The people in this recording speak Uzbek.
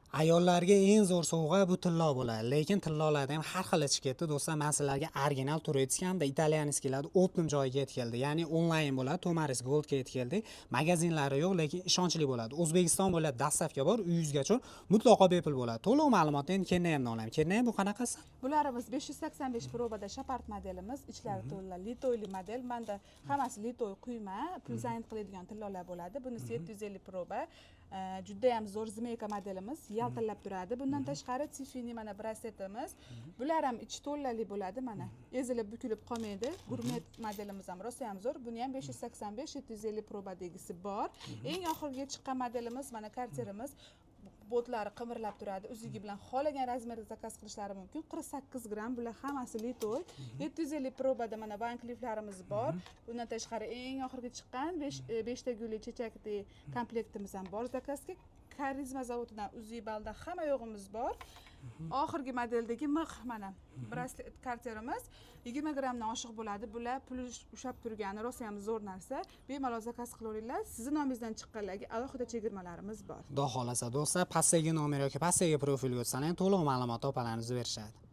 Ayollarga eng zo'r sovg'a bu tillo bo'ladi, lekin tillolarda ham har xil ichi ketdi. Do'stlar, men sizlarga original turetskiy hamda italyanskiylarni optim joyiga yetib keldi. Ya'ni onlayn bo'ladi, Tomaris Goldga yetib keldik. Magazinlari yo'q, lekin ishonchli bo'ladi. O'zbekiston bo'ylab dastavka bor, uyingizgacha mutlaqo bepul bo'ladi. To'liq ma'lumotni endi Kennayamdan olamiz. Kennay, bu qanaqasi? Bularimiz 585 probada Shapart modelimiz, ichlari to'la litoyli model. Menda hammasi litoy quyma, pulzaynt qiladigan tillolar bo'ladi. Bunisi 750 proba. Juda ham zo'r zmeyka modelimiz, yaltillab turadi. Bundan tashqari Tiffany mana brasletimiz. Bular ham ichi to'lali bo'ladi, mana. Ezilib bukilib qolmaydi. Gurmet modelimiz ham rosa ham zo'r. Buni ham 585 750 probadagisi bor. Eng oxirgi chiqqan modelimiz mana Cartierimiz. Botlari qimirlab turadi. O'zligi bilan xohlagan razmerda zakaz qilishlari mumkin. 48 gram, bular hammasi litoy. 750 probada mana bank liflarimiz bor. Bundan tashqari eng oxirgi chiqqan 5 ta gulli chechakli komplektimiz ham bor zakazga. Karizma zavodidan Uzibaldan hamma yo'g'imiz bor. Oxirgi modeldagi mix mana braslet Cartierimiz 20 gramdan oshiq bo'ladi. Bular pul ushab turgani rosa ham zo'r narsa. Bemalol zakaz qilaveringlar. Sizning nomingizdan chiqqanlarga alohida chegirmalarimiz bor. Xudo xolasa do'stlar, pastdagi nomer yoki pastdagi profilga o'tsangiz to'liq ma'lumot topalaringizni berishadi.